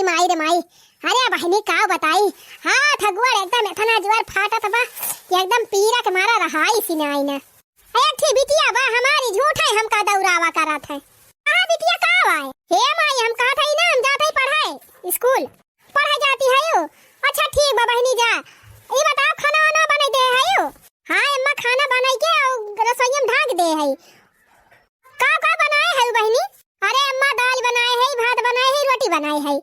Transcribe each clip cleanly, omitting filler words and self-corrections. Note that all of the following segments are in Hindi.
ओए माई रे माई, अरे बहनी का बताई। हाँ थगुआ एकदम इतना जोर फाटा था एकदम पीरा के मारा रहा इसी ने आई ना। एक थी बिटिया बा हमारी झूठ है हमका दौरावा करा था। कहाँ बिटिया कहाँ आए? हे माई हम कहा था ना हम जाते ही पढ़ाए स्कूल पढ़ाई जाती है यो। अच्छा ठीक बा बहनी जा। ये बताओ खाना वाना बना दे है यो? हाँ अम्मा खाना बनाई के रसोई में ढाक दे है। का बनाए है बहनी? अरे अम्मा दाल बनाए है, भात बनाए है, रोटी बनाई है।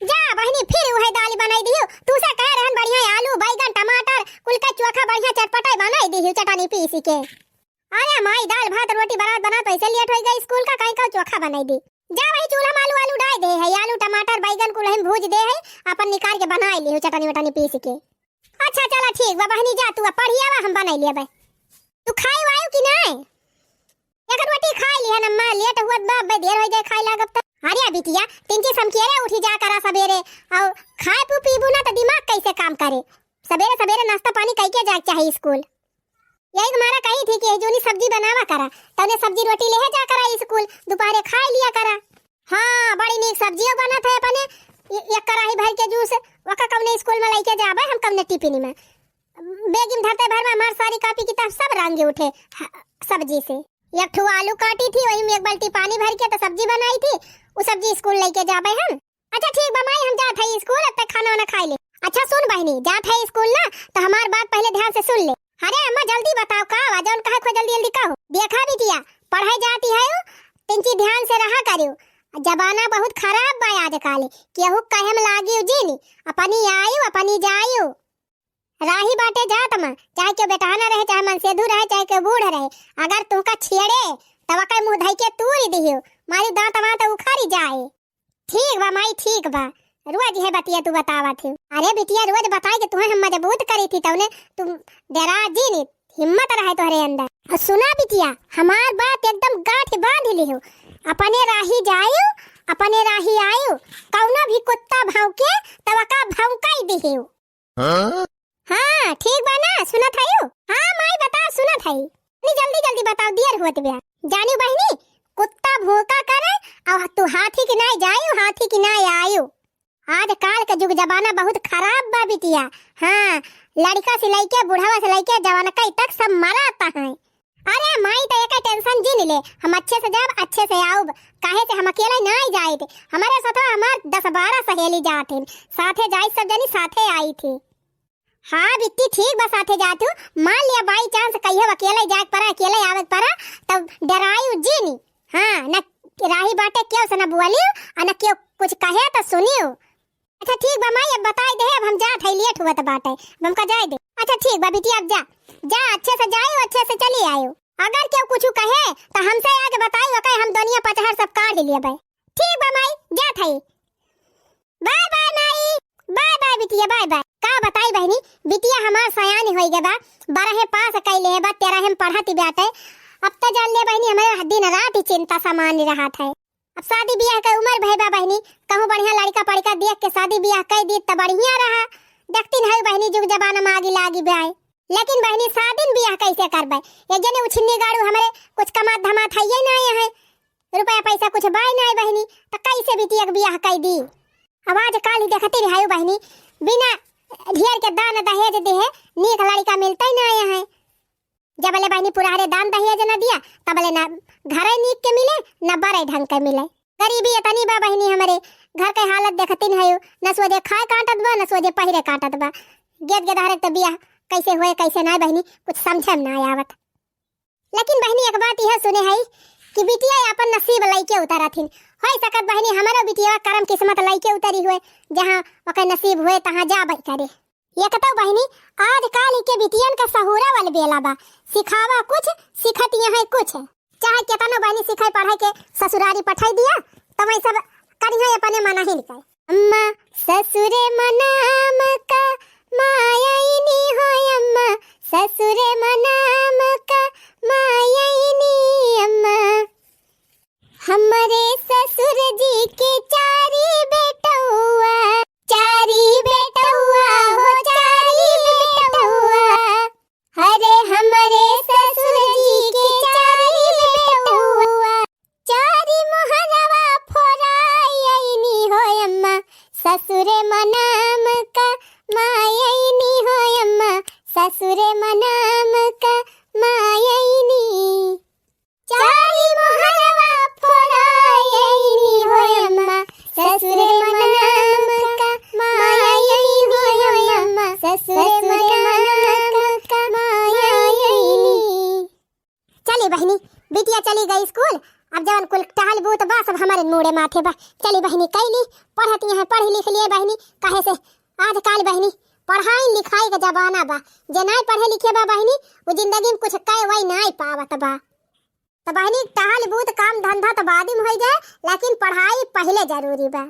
जा बहनी फिर वही दाल बनाई दियो। तू से कह रहन बढ़िया आलू बैगन टमाटर कुल का चोखा बढ़िया चटपटा बनाई दियो चटनी पीसी के। अरे माई दाल भात रोटी बना पैसे लेट हो गई स्कूल का कहीं का चोखा बनाई दी। जा वही चूल्हा में आलू डाल दे है, आलू टमाटर बैगन कुल हम भूज दे है, अपन निकाल के बनाई लियो चटनी वटनी पीस के। अच्छा चला ठीक बा बहनी जा तू पढ़िया हम बनाई लिया बे। तू खाई वायु कि नहीं? एक रोटी खाई लिया नम्मा लेट हुआ बा देर हो जाए खाई लागब त। अरे बिटिया तिनके समकेरे उठी जा करा सवेरे और खाए पू पीबू ना तो दिमाग कैसे काम करे। सवेरे सवेरे नाश्ता पानी कई के जाग चाहिए स्कूल। यही हमारा कही थी कि जोनी सब्जी बनावा करा तने सब्जी रोटी ले जा करा स्कूल दोपहर खा लिया करा। हाँ बड़ी नीक सब्जियों बना था अपने एक कढ़ाई भर के जूस वका कवने स्कूल में लेके जाबे हम कवने टिफिन में बैग में धरते भर में हमार सारी कॉपी किताब सब रंगे उठे सब्जी से। एक ठो आलू काटी थी वही में एक बाल्टी पानी भर के तो सब्जी बनाई थी वो सब्जी स्कूल लेके जाबे हम। अच्छा ठीक बा माई हम जात है स्कूल अब तक खाना वाना खाई ले। अच्छा सुन बहनी जात है स्कूल ना तो हमार बात पहले ध्यान से सुन ले। अरे अम्मा जल्दी बताओ का आवाज कहा खो जल्दी जल्दी कहो। देखा बिटिया पढ़ाई जाती है तिनकी ध्यान से रहा करियो। जमाना बहुत खराब बा आजकल केहू कहे में लागी जीनी अपनी आयु अपनी जायु राही बाटे जात में चाहे के बेटाना रहे चाहे मनसेधु रहे चाहे के बूढ़ रहे अगर तुका छेड़े तब का मुंह धई के तूरी दियो मारी दांत वांत उखाड़ी जाए। ठीक बा माई ठीक बा रोज है बतिया तू बतावा थी। अरे बिटिया रोज बताई कि तुम्हें हम मजबूत करी थी तूने तुम डरा जी नहीं हिम्मत रहे तोहरे अंदर। और सुना बिटिया हमार बात एकदम गांठ बांध ली हो अपने राही जायो अपने राही आयो कौनो भी कुत्ता भौंके तब का भौंकाई दियो। हाँ ठीक बा ना सुनत है यो? हाँ माई बता सुनत है नहीं जल्दी जल्दी बताओ देर होत बे। जानी बहनी कुत्ता भौंका करे और तू हाथी की नहीं जायो हाथी की नहीं आयो। आज काल का युग जमाना बहुत खराब बा बिटिया। हाँ लड़का से लेके बुढ़ावा से लेके जवान का तक सब मराता है। अरे माई तो एक टेंशन जी ले हम अच्छे से जब अच्छे से आओ काहे से हम अकेले नहीं जाए थे हमारे साथ हमार 10-12 सहेली जाते साथे जाई सब जनी साथे आई थी। हाँ बिट्टी ठीक बस साथे जातू मान लिया बाई चांस कहियो अकेले जाए परा अकेले आवे परा तब डरायु जी नहीं। हाँ न राही बाटे क्यों सना बुआलियो और न क्यों कुछ कहे तो सुनियो। अच्छा ठीक बा माई अब बताई दे अब हम जात है लेट हुआ तो बाटे हमका जाए दे। अच्छा ठीक बा बिटिया अब जा अच्छे से जाओ अच्छे से चली आयो। अगर क्यों कुछ कहे तो हमसे आके बताई वका हम दुनिया पचहर सब काट लिए भाई। ठीक बा माई जात है बाय बाय माई बाय बाय बिटिया बाय बाय। का बताई बहनी बिटिया हमार सयानी होई गे बा 12 पास कैले बा 13 पढ़ती बाटे अब तो जान ले बहनी हमारे दिन रात ही चिंता सामान रहा था। अब शादी ब्याह का उम्र भई बा बहनी कहूं बढ़िया लड़का पड़का देख के शादी ब्याह कर दी तो बढ़िया रहा। देखती है बहनी जुग जमाना में आगे लागी ब्याह लेकिन बहनी शादी ब्याह कैसे करबे एक जने उछिन्नी गाड़ू हमारे कुछ कमा धमा था ये नहीं है रुपया पैसा कुछ बाई नहीं बहनी तो कैसे बिटिया के ब्याह कर दी। अब आज काल ही देखती रही बहनी बिना ढेर के दान दहेज दे है नीक लड़का मिलता ही नहीं है। जब ले बहनी पुरारे दान दहेज न दिया तब ले ना घर नीक के मिले न बड़े ढंग के मिले। गरीबी इतनी बा बहनी हमारे घर के हालत देखती नहीं न सोजे खाए काटत बा न सोजे पहिरे काटत बा। गेट के धारक तो बियाह कैसे हुए कैसे ना बहनी कुछ समझे में ना आवत। लेकिन बहनी एक बात यह सुने है कि बिटिया अपन नसीब लइके उतारा थीन होई सकत बहनी हमारो बिटिया करम किस्मत लइके उतरी हुए जहां ओकर नसीब हुए तहां जाबे करे। ये कतो बहनी आज काल के बिटियन का सहुरा वाले बेला बा सिखावा कुछ सिखत है कुछ चाहे केतनो बहनी सिखाई पढ़ाई के ससुरारी पठाई दिया तो वही सब करिया अपने मना ही निकाय। अम्मा ससुरे मनाम का माया इनी हो अम्मा ससुरे मनाम का माया इनी अम्मा हमारे ससुर जी के चारी बेटौआ हो चारी बेटौआ अरे हमारे ससुर जी के चारी बेटौआ चारी मोहनवा फोराई आईनी हो अम्मा चली बहनी, बिटिया चली गई स्कूल। अब जवन कुल टहल बूत बा सब हमारे मूड़े माथे बा। चली बहनी कैली पढ़ती है, पढ़ लिख लिए बहनी। काहे से आजकल बहनी पढ़ाई लिखाई का जमाना बा। जे नहीं पढ़े लिखे बा बहनी वो जिंदगी में कुछ कहे वही नहीं पावत बा। तो बहनी टहल बूत काम धंधा तो बाद में हो जाए, लेकिन पढ़ाई पहले जरूरी बा।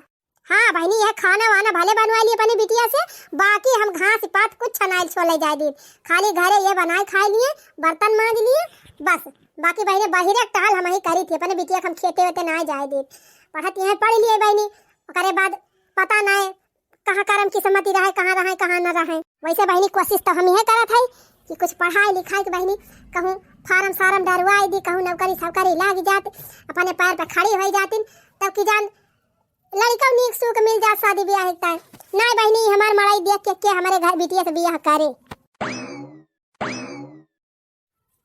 हाँ बहनी, यह खाना वाना भले बनवा लिए अपनी बिटिया से, बाकी हम घास पात कुछ छनाइल छोले जाए दिन, खाली घरे ये बनाए खाए लिए, बर्तन मांज लिए बस। बाकी बहनी बाहर टहल हम ही करी थी अपने बिटिया, हम खेते वेते ना जाए दिन। पढ़ती है, पढ़ लिए बहनी, ओकरे बाद पता नहीं कहाँ करम किस्मती रहे, कहाँ रहे कहाँ न रहे। वैसे बहनी कोशिश तो हम यह करत है कि कुछ पढ़ाई लिखाई के बहनी कहूँ फार्म सारम डरवाई दी, कहूँ नौकरी सौकरी लाग जात, अपने पैर पर खड़ी हो जाती, तब की जान लड़का नीक सुख मिल जात, शादी ब्याह होता है। नहीं बहनी हमार मड़ाई देख के हमारे घर बिटिया से ब्याह करे।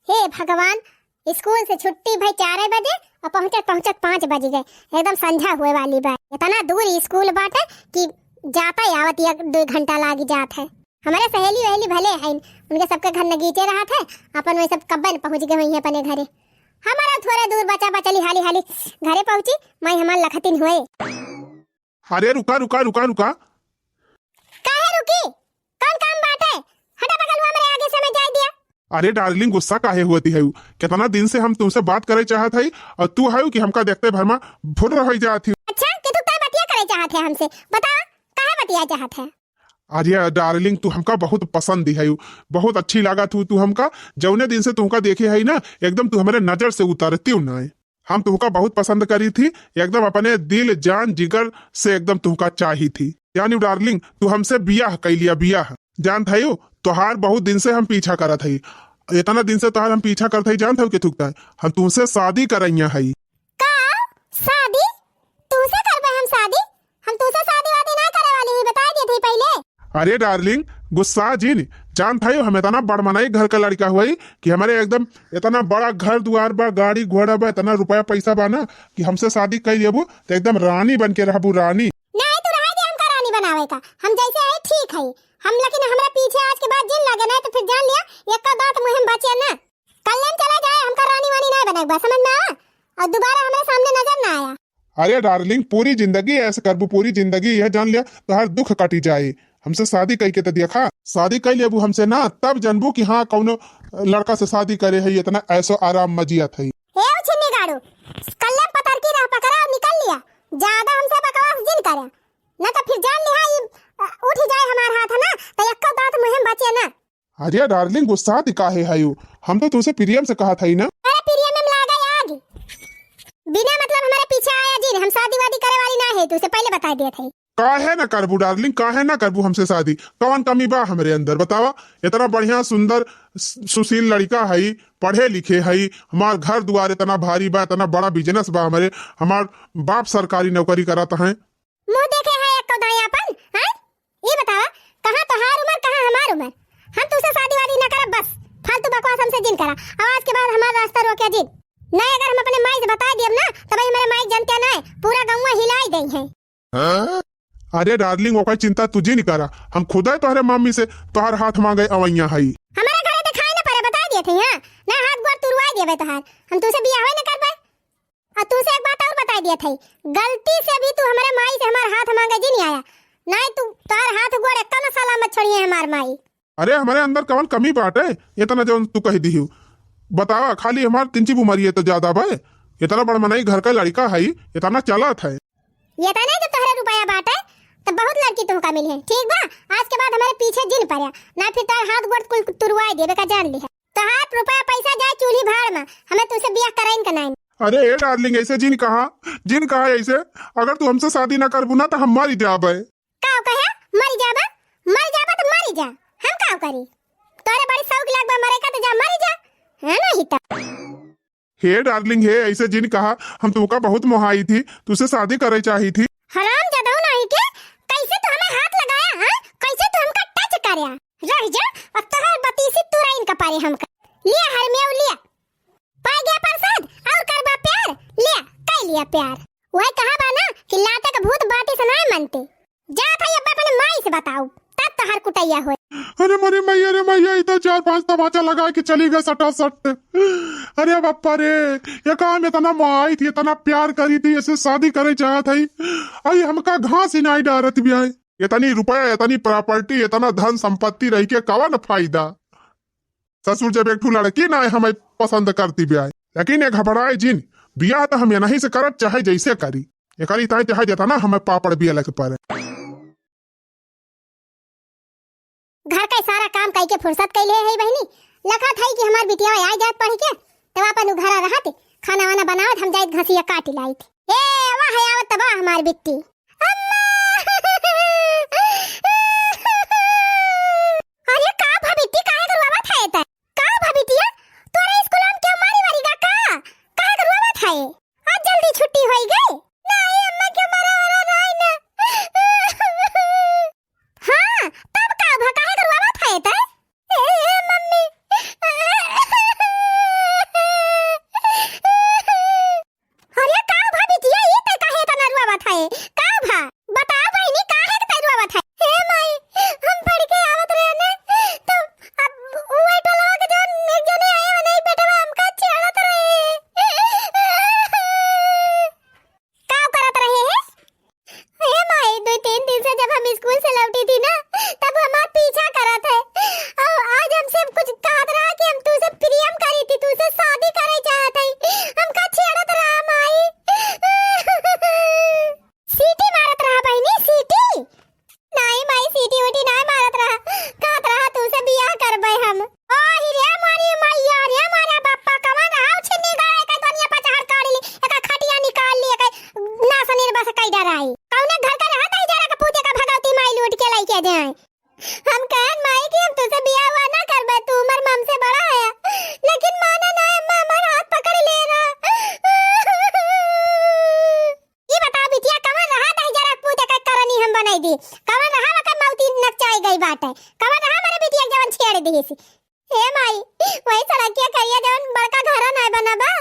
हे भगवान, स्कूल से छुट्टी भाई 4 बजे और पहुंचत 5 बज गए, एकदम संझा हुए वाली बात। इतना दूर स्कूल बाटे कि जाता ही आवत 1-2 घंटा लाग जात है। हमारे सहेली वहेली भले हैं, उनके सबके घर नगीचे रहा थे, अपन वही सब कब्बन पहुंच गए वहीं अपने घरे। हमारा थोड़ा दूर बचा बचली हाली हाली घरे पहुंची, मैं हमार लखतिन हुए। अरे रुका रुका रुका रुका, काहे रुकी? कौन काम बात है? हटा बगल हुआ मेरे आगे से, मैं जाए दिया। अरे डार्लिंग गुस्सा काहे होती है? कितना दिन से हम तुमसे बात करे चाहत है और तू है कि हमका देखते भर में भुर रह जाती। अच्छा कि तू काय बतिया करे चाहत है हमसे? बता काहे बतिया चाहत है? अरे डार्लिंग तू हमका बहुत पसंद है, बहुत अच्छी लागत तू हमका। जौने दिन से तुमका देखे है ना, एकदम तू हमारे नजर से उतरती हूँ ना। हम तुमका बहुत पसंद करी थी, एकदम अपने दिल जान जिगर से एकदम तुमका चाही थी। यानी डार्लिंग तू हमसे बियाह कैलिया, बियाह जान था तोहार बहुत दिन से हम पीछा करत है। इतना दिन से तोहार हम पीछा करते ही, जानत हो कि थुकता है हम तुमसे शादी करैया है। का शादी? तुमसे करबे हम शादी? हम तुमसे शादी वादी ना करे वाली ही, बता दिए थे पहले। अरे डार्लिंग गुस्सा जिन जान था हम इतना बड़मनाई घर का लड़का हुआ कि हमारे एकदम इतना बड़ा घर द्वार बा, गाड़ी घोड़ा बा, इतना रुपया पैसा बा ना कि हमसे शादी कर लेबू तो एकदम रानी बन के रहबू, रानी। नहीं तू रह दे हमका रानी बनावे का, हम जैसे है ठीक है। हम लेकिन हमरा पीछे आज के बाद जिन लगे ना तो फिर जान लिया एक का दांत मुंह में बचे ना, कल्याण चला जाए हमका रानी वानी नहीं बने, बस समझ में आया? और दोबारा हमारे सामने नजर ना आया। अरे डार्लिंग पूरी जिंदगी ऐसे करबू, पूरी जिंदगी यह जान लिया तो हर दुख कटी जाए। हमसे शादी कई के तो देखा, शादी कर लेबू हमसे ना तब जानबू कि हाँ कौनो लड़का से शादी करे है, इतना ऐसो आराम मजियत है। हे उछिन्नी गाड़ू, कल्याण पतर की राह पकड़ा और निकल लिया, ज्यादा हमसे बकवास जिन करे ना तो फिर जान लिया उठ जाए हमार हाथ ना तो एक का दांत मुंह में बचे ना। अरे डार्लिंग गुस्सा दिखाहे है हम तो तुमसे प्रियम से कहा था ही ना। अरे प्रियम में लागा आग, बिना मतलब हमारे पीछे आया जिन, हम शादी वादी करे वाली ना है, तुझसे पहले बता दिया था। काहे ना करबू डार्लिंग, काहे ना करबू हमसे शादी? कौन कमी बा हमारे अंदर बतावा? इतना बढ़िया सुंदर सुशील लड़का है, पढ़े लिखे है, हमार घर द्वार इतना भारी बा, इतना बड़ा बिजनेस बा, हमार बाप सरकारी नौकरी कराता है। मुंह देखे है एक को दायापन हैं? ये बतावा कहां तोहार उम्र कहां हमार उम्र? हम तुझसे शादी वादी ना करब, बस फालतू बकवास हमसे जिन करा। आज के बाद हमारा रास्ता रोके जिन नहीं, अगर हम अपने माई से बता दिए ना तो भाई हमारे माई जनते ना पूरा गांव हिलाई देई है। अरे डार्लिंग वो कोई चिंता तुझे नहीं करा, हम खुद है तोहरे मम्मी से तोहर हाथ मांगे अवैया है। हमारे घरे दिखाई ना पड़े, बता दिए थे हां ना, हाथ गोड़ तुरवा देबे तोहार, हम तुझसे बियाह होय ना करबे। और तुझसे एक बात और बता दिए थे, गलती से भी तू हमारे माई से हमार हाथ मांगे जी नहीं आया, नहीं तू तोहर हाथ गोड़ एक ना साला मत छोड़िए हमार माई। अरे हमारे अंदर कौन कमी बात है? इतना जो तू कह दी बतावा, खाली हमार तिंची बुमारी है तो ज्यादा भाई, इतना बड़ मनाई घर का लड़का है, इतना चलत है। ये तो नहीं जो तोहरे रुपया बात है तो बहुत लड़की तुमका मिली है, ठीक बा? आज के बाद हमारे पीछे जिन पड़या ना, फिर तोहर हाथ गोड़ कुल तुरवाई देबे का जान ली है। तोहार रुपया पैसा जाए चूल्ही भाड़ में, हमें तुझसे बियाह कराइन का नहीं। अरे ए डार्लिंग ऐसे जिन कहा ऐसे, अगर तू हमसे शादी ना करबू ना तो हम मर जाबे। काव कहे मर जाबा? मर जाबा तो मर जा, हम काव करी? तोरे बड़ी शौक लगबा मरे का तो जा मर जा, है ना? हिता हे डार्लिंग हे ऐसे जिन कहा, हम तुमका बहुत मोहाई थी, तुझसे शादी करे चाही थी। हराम जादा नहीं के कैसे तू हमें हाथ लगाया? हां कैसे तू हमका टच करया? रह जा और तोहर बतीसी तुराइन का पारे हमका लिया, हर में लिया पा गया प्रसाद और करबा प्यार लिया, कई लिया प्यार। वही कहा बा ना कि लाते का भूत बाती से नहीं मनते, जा था अब अपने माई से बताओ तब तो तहार कुटैया हो। अरे मैया इधर 4-5 तमाचा लगा के चली गए सटा सट। अरे बापा रे, ये काम इतना माई थी, इतना प्यार करी थी, ऐसे शादी करे चाहत है, आई हमका घास ही नहीं डारत भी है। इतनी रुपया, इतनी प्रॉपर्टी, इतना धन संपत्ति रही के कवा न फायदा। ससुर जब एक ठू लड़की ना हमें पसंद करती भी आए, लेकिन ये घबराए जिन बिया तो हम नहीं से करत चाहे जैसे करी, ये करी ताई चाहे देता ना हमें पापड़ भी अलग पर। घर का सारा काम कई के फुर्सत कैले है बहनी, लखा था कि हमार बिटिया आ जात पढ़ के तब अपन घर रहते खाना वाना बनावत, हम जाइत घसिया काट लाई थी। ए वाह आवत तबा हमार बिट्टी अरे का भाबिट्टी काहे करवावा थाए त का भाबिटिया तोरे स्कूल में क्यों मारी मारी गा का काहे करवावा थाए? आज जल्दी छुट्टी होई गई नहीं अम्मा क्यों मारा वाला नहीं ना। हां तब का भा काहे करवावा थाए त ए मम्मी अरे का भाबिटिया ई त काहे त नरवावा थाए का भा बता बहनी काहे त नरवावा थाए? हे माई हम पढ़ के आवत रहे ने तो अब ओए टोलवा के जन एक जने आए नहीं बेटा हमका छेड़त रहे का करत रहे है? हे माई 2-3 दिन से जब हम स्कूल से लौटी थी ना तब हमारा पीछा करत है और आज हमसे कुछ कहत रहा कि हम तुझसे प्रेम करी थी, तुझसे शादी करे चाहत है, हमका छेड़त रहा माई। सीटी मारत रहा बहनी सीटी नहीं माई सीटी उटी नहीं मारत रहा, कहत रहा तुझसे बियाह करबे हम। ओ रे मारी मैया रे मारा बाप्पा कवन आउ छिनी गाय के दुनिया पर चढ़ काढ़ ली एका खटिया निकाल ली एका ना सनीर बस कई डराई कौने घर का रहत है जरा का पूते का भगवती माई लूट के लेके जाए। हम कहन माई कि हम तुझसे बियाह हुआ ना करबे, तू उम्र में हमसे बड़ा है, लेकिन माना ना अम्मा हमारा हाथ पकड़ ले रहा। ये बता बिटिया कवन रहा है जरा पूते का करनी हम बनाई दी, कवन रहा का मौती नकचाई गई बात है, कवन रहा मेरे बिटिया जवन छेड़ दी सी। हे माई वही सड़किया करिया जवन बड़का घर ना बनबा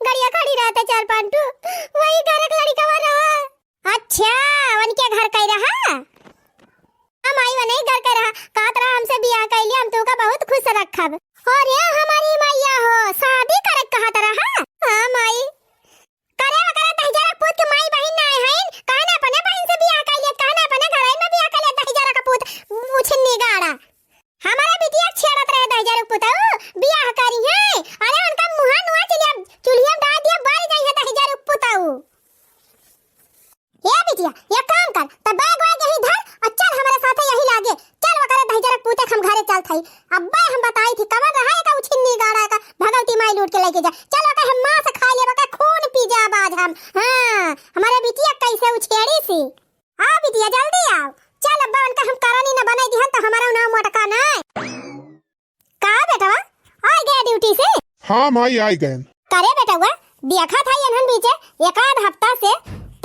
गड़िया खड़ी रहते 4-5 टू वही घर एक लड़का रहा। अच्छा उनके घर कई रहा हम आई नहीं घर का रहा, कहत रहा हमसे बियाह कैली हम तो का बहुत खुश रखब। और ये हमारी मैया हो शादी करे कहत रहा। हां माई करे करे जरा पूत के माई बहन ना है कहने अपने बहन से बियाह कैली, कहने अपने घर में बियाह कैली दही जरा का पूत मुछनी गाड़ा हमारा बिटिया छेड़त रहे दही जरा पूत बियाह करी है। अरे उनका मुंह नुआ चलिए चूल्हिया में डाल दिया बाल जाई है दही जरा पूताऊ। ये बिटिया ये काम कर तब बैग वैग यही धर और चल हमारे साथ यही लागे, चल वकरे दही जरा पूते हम घरे चल थई। अब्बे हम बताई थी कवन रहा का उछिन्नी गाड़ा का भगवती माई लूट के लेके जा, चलो के हम मां से खा लेबा का खून पी जा आज हम। हां हमारे बिटिया कैसे उछेड़ी सी। आ बिटिया जल्दी आओ चल अब्बा उनका हम करानी न बनाई दिहन तो हमारा नाम मटका ना का बेटा आ गया ड्यूटी से। हाँ माई आई गए। करे बेटा हुआ देखा था इन्हन बीचे एक आध हफ्ता से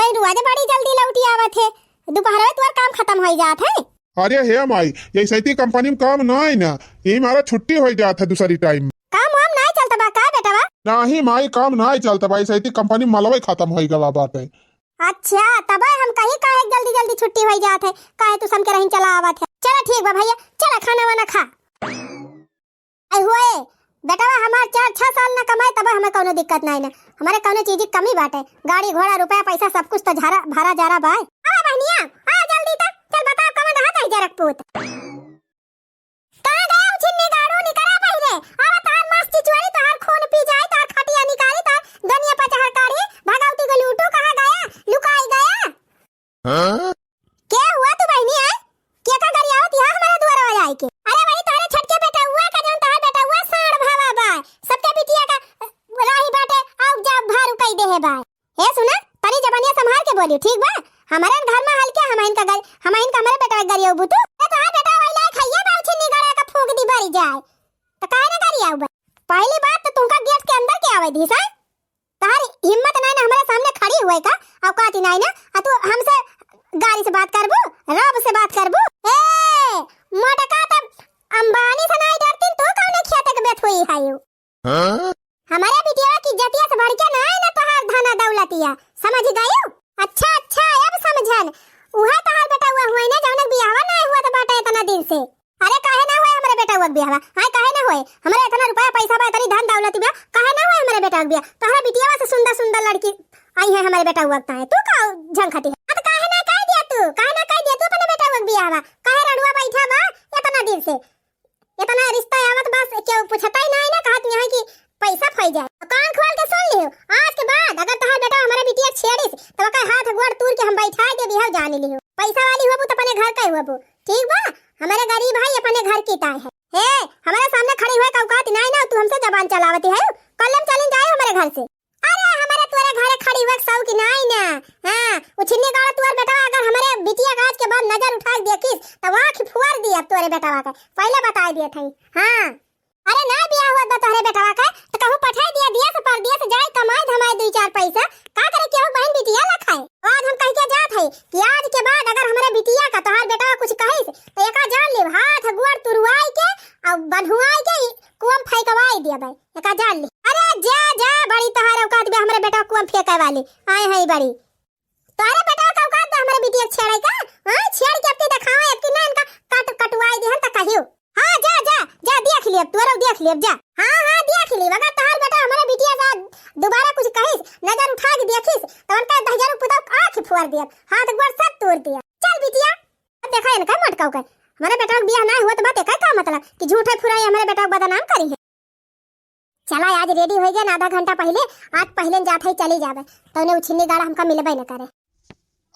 तई रुआज बड़ी जल्दी लौटी आवत है, दोपहर में तोर काम खत्म हो जात है। अरे हे माई ये सैती कंपनी में काम ना है ना, यही हमारा छुट्टी हो जात है दूसरी टाइम काम हम नहीं चलता बा का बेटा बा? नहीं माई काम ना चलता भाई, सैती कंपनी में मलवे खत्म हो गवा बाटे। अच्छा तब हम कहीं काहे जल्दी जल्दी छुट्टी हो जात है, काहे तू सम के रही चला आवत है। चलो ठीक बा भैया चला खाना वाना खा। आई हुए बेटा हमार 4-6 साल ना कमाए तब हमें कोनो दिक्कत नहीं ना, हमारे कोनो चीज की कमी बाटे, गाड़ी घोड़ा रुपया पैसा सब कुछ तो झारा भरा जा रहा बा। आ बहनिया आ जल्दी तक चल बताओ कवन रहा है जरक पूत कहां गया उछिन्नी गाड़ू निकरा पहले अब तार मस्ती चोरी तार खून पी जाए तार खटिया निकाली तार दुनिया पर चढ़ काढ़ी भगवती को लूटू कहां गया लुकाई गया। हां क्या हुआ तू बहनी है क्या का गाड़ी आवत यहां हमारे द्वार आ जाए के? अरे वही तारे छटके बेटा हुआ का जन तार बेटा हुआ साड़ भावा बा सबके बिटिया का राही बाटे आउ जा भारू कई दे है बा। हे सुना तनी जबानिया संभाल के बोलियो ठीक बा, हमारे घर में हल्के हम इनका हमारे बेटा गरियो बुतू तो तार बेटा वइला खइया बा उछिन्नी गाड़ा का फूंक दी बारी जाए तो काहे ना गरियो बा। पहली बात तो तुमका गेट के अंदर के आवे दी सा तार हिम्मत नहीं ना हमारे सामने खड़ी हुए का औकात ही नहीं ना, आ तू हमसे गाड़ी से बात करबू रब से बात करबू। ए मोटका तब अंबानी से नहीं डरती तू कौन खेते के बेथ हुई है। हां हमारे बिटिया की इज्जतिया से बढ़ के ना है ना तोहार धना दौलतिया समझ गयो। अच्छा अच्छा अब समझन उहा तोहार बेटा हुआ ना जौन बियाह ना हुआ तो बाटा इतना दिन दिन से। अरे काहे ना होए हमारे बेटा वक बियाह, हाय काहे ना होए, हमारे इतना रुपया पैसा बा, इतनी धन दौलत बा, काहे ना होए हमारे बेटा वक बियाह। तोहरा बिटिया से सुंदर सुंदर लड़की आई है हमारे बेटा वक है, तू का झंखटी है। अब काहे ना कह दिया तू, काहे ना कह दिया तू अपने बेटा वक बियाह बा, काहे रड़ुआ बैठा बा इतना दिन से, इतना रिश्ता आवत बस क्यों पूछता ही नहीं ना, कहत यहाँ की पैसा फई जाए। कान खोल के सुन लियो, आज के बाद अगर तोहर बेटा हमारे बिटिया छेड़िस तो का हाथ गोड़ तूर के हम बैठा दे बिहाव जान लियो। पैसा वाली होबू तो अपने घर का होबू, ठीक बा। हमारे गरीब भाई अपने घर की ताय है। हे हमारे सामने खड़ी हुए कौकात नहीं ना, तू हमसे जबान चलावती है, कलम चलन जाए हमारे घर से। अरे हमारे तोरे घरे खड़ी हुए सौ की नहीं ना, हां उछिन्नी गाड़ा तोर बेटा अगर हमारे बिटिया का आज के बाद नजर उठा के देखिस तो आंख फुआर दी अब तोरे बेटा का, पहले बता दिए थे। हां अरे ना बियाह हुआ बा तोरे बेटा का तो कहूं पठा दिया से परदेस जाए कमाए धमाए 2-4 पैसा का करे केहू बहन बिटिया ला खाए। आज हम कह के जात है कि आज के बाद अगर हमारे बिटिया का तोहार बेटा कुछ कहिस तो एका जान ले हाथ गोड़ तुरवाई के और बन्हुआई के कुआं फेंकवाई दिया भाई, एका जान ले। अरे जा जा बड़ी तोहार औकात बे हमारे बेटा कुआं फेंके वाली आए है बड़ी, तोरे बेटा का औकात बे हमारे बिटिया छेड़े का। हां छेड़ के अपनी दिखावे अपनी ना इनका कटवाई दे त कहियो। हां जा जा जा देख लियो तोरो देख लियो जा। हां देख लियो अगर तोहार बेटा हमारे बिटिया का दोबारा कुछ कहिस नजर उठा के देखिस तो उनका 10,000 पुता आंख फुआर दिया, हाथ गोड़ सब तोड़ दिया। चल बिटिया देखा इनका मटकाऊ का हमारे बेटा का बियाह ना हुआ तो बात का मतलब कि झूठे फुराई हमारे बेटा को बदनाम करी है। चला आज रेडी हो गया आधा घंटा पहले, आज पहले जात है चली जावे तो उन्हें उछिन्नी गाड़ा हमका मिलबे न करे।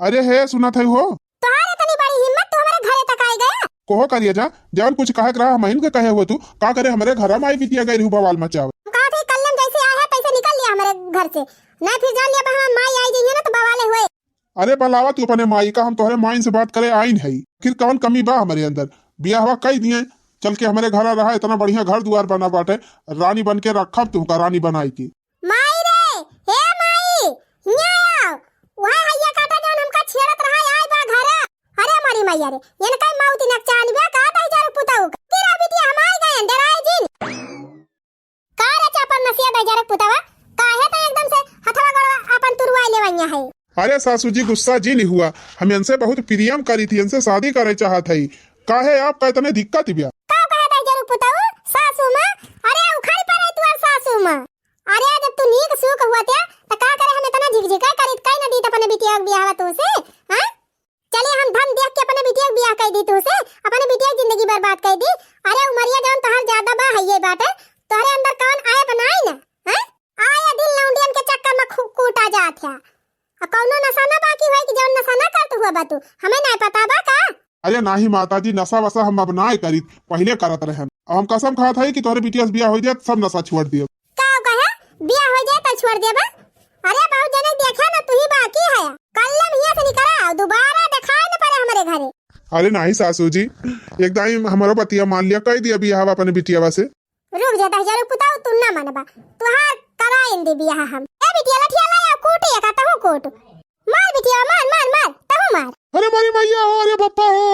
अरे है सुना था हो तोहार इतनी बड़ी हिम्मत तू हमारे घरे तक आई गया। कोहो करिए जा जब कुछ कहे रहा महिन के कहे हुआ तू का करे हमारे घर में आई बिटिया गई रहू बवाल मचावे। कहा थे कलम जैसे आया है पैसे निकल लिया हमारे घर से, नहीं फिर जान लिया हम माई आई जइए ना तो बवाले हुए। अरे बलावा तू अपने माई का, हम तोहरे माई से बात करे आइन है, फिर कौन कमी बा हमारे अंदर, बियाह हुआ कई दिए चल के हमारे घर रहा, इतना बढ़िया घर द्वार बना बाटे, रानी बन के रखा तुमका रानी बनाई की। माई रे हे माई न्याय वहां हैया काटा जौन हमका छेड़त रहा आई बा घर। अरे हमारी मैया रे ये कई मौती नकचान बे का 10,000 पुताऊ तेरा बिटिया हम आई गए डराई जिन का रे चापन नसिया 10,000 पुतावा काहे तो एकदम से हथवा गड़वा अपन तुरवाई लेवैया है। अरे सासू जी गुस्सा जी नहीं हुआ, हम इनसे बहुत प्रियम करी थी, इनसे शादी करे चाहत है, काहे आपका इतने दिक्कत बिया का कहे 10,000 पुताऊ सासू मां। अरे उखाड़ पड़े तू और सासू मां। अरे जब तू नीक सुख हुआ त्या त का करे हम इतना झिकझिका करित काई न दी त अपने बिटिया के बियाह तू से। हां चलिए हम धन देख के अपने बिटिया के बियाह कह दी तू से, अपने बिटिया की जिंदगी बर्बाद कर दी। अरे उमरिया जौन तोहर ज्यादा बा है ये बात है, तोहरे अंदर कौन आए बनाई ना। हां आया दिल लौंडियन के चक्कर में कूटा जात है, आ कौनो नशा ना बाकी होए कि जौन नशा ना करत हुआ बा तू हमें नहीं पता बा का। अरे नाही माताजी नशा वशा हम अब ना करी, पहले करत रहे, हम कसम खात है कि तोहरे बिटिया से बियाह हो जाए सब नशा छोड़ दियो। का कहे बियाह हो जाए तो छोड़ देबा। अरे बहुत जने देखा ना तू ही बाकी है, कल्लम हिया से निकरा दोबारा दिखाए न पड़े हमारे घरे। अरे नहीं सासू जी एकदम हमारो पतिया मान लिया कह दिया बियाह अपने बिटिया से। रुक जा 10,000 पुताऊ तू ना मानबा तुहार कराइन दे बियाह हम। ए बिटिया लठिया लाया कूटे का तहु कोट मार बिटिया मार मार मार तहु मार। अरे मारी मैया हो, अरे पप्पा हो,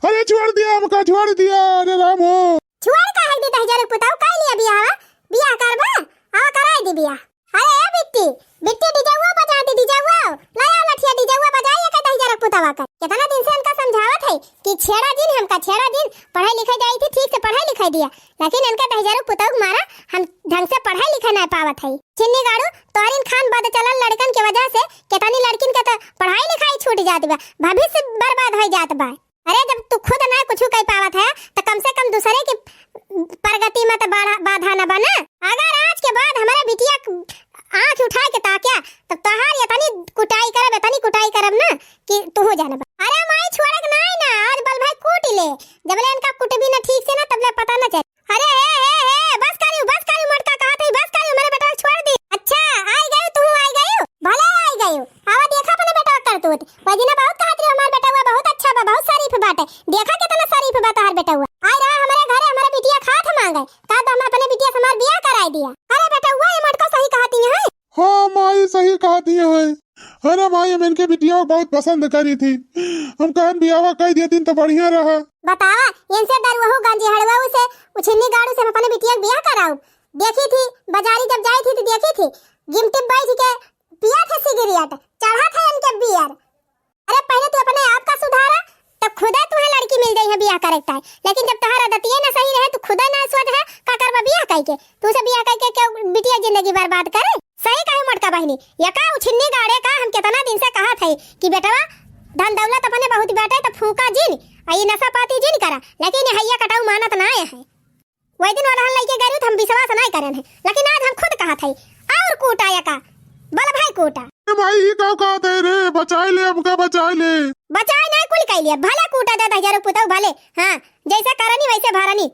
अरे छोड़ दिया हमका छोड़ दिया, अरे राम हो। छोड़ का है दे 10,000 पुताऊ काई लिया बियाह, बियाह करबा आ कराई दे बियाह। अरे ए बिट्टी बिट्टी डिजावा बजा दे डिजावा लाया लठिया डिजावा बजाइए का 10,000 पुतावा का। कितना दिन से उनका समझावत है कि छेड़ा दिन हमका छेड़ा दिन पढ़ाई लिखाई जाई थी ठीक से पढ़ाई लिखाई दिया, लेकिन इनका 10,000 पुताऊ मारा हम ढंग से पढ़ाई लिखाई नहीं पावत है। चिन्नी गाड़ू तोरिन खान बद चलल लड़कन के वजह से कितनी लड़किन के तो पढ़ाई लिखाई छूट जात बा, भविष्य बर्बाद हो जात बा। अरे जब तू खुद ना कुछ कह पावत है तो कम से कम दूसरे की प्रगति में तो बाधा न बना। अगर आज के बाद हमारे बिटिया आंख उठा के ताकिया तो तहार इतनी कुटाई करब ना कि तू हो जाना। अरे माई छोड़क नहीं ना आज बल भाई कूट ले जब ले इनका कुटबी ना ठीक से ना तब ले पता ना चल। अरे हे बस करियो मटका कहा थे बस करियो मेरे बेटा छोड़ दी। अच्छा आई गयो तू आई गयो भले आई गयो आवा देखा अपने बेटा कर तू वजीना बहुत कहत रही हमार बेटा हुआ बहुत अच्छा बा बहुत शरीफ बाटे, देखा कितना शरीफ बा तहार बेटा हुआ। आई रहा हमारे घरे हमारे बिटिया खात मांगे का तो हम अपने बिटिया से हमार बियाह कराई दिया। अरे बेटा हुआ ये मटका सही कहती है। हाँ माई सही कहती है, अरे माई हम इनके बिटिया को बहुत पसंद करी थी, हम कहन बियाह कह दिए दिन तो बढ़िया रहा। बतावा इनसे दरवहु गंजी हड़वाऊ से उछिन्नी गाड़ू से अपने बिटिया के बियाह कराऊ। देखी थी बाजारी जब जाई थी तो देखी थी गिमटी बैठ के पिया थे सिगरेट चढ़ा था इनके बियर। अरे पहले तू अपने आप का सुधारा तब खुदा तुम्हें लड़की मिल गई है बियाह करता है, लेकिन जब तुम्हारा दतिये ना सही रहे तो खुदा ना सोच है का करबा बियाह कई के, तू से बियाह कई के क्या बिटिया जिंदगी बर्बाद करे? सही कहे मोटका बहिनी, या का उछिन्नी गाड़े का हम कितना दिन से कहा थे कि बेटवा धन दौलत अपने बहुत बाटे तो फूका जिन आई नशा पाती जिन करा, लेकिन हैया कटाऊ मानत ना है। वही दिन वाला लइके गए तो हम विश्वास नहीं करन है, लेकिन आज हम खुद कहा थे और कूटा या का बल भाई कूटा भाई ई का कहत है रे, बचाई ले हमका, बचाई ले। बचाए नहीं कुल कह लिया, भला कूटा दे हजार पुतौ भले, हां जैसे करनी वैसे भरनी।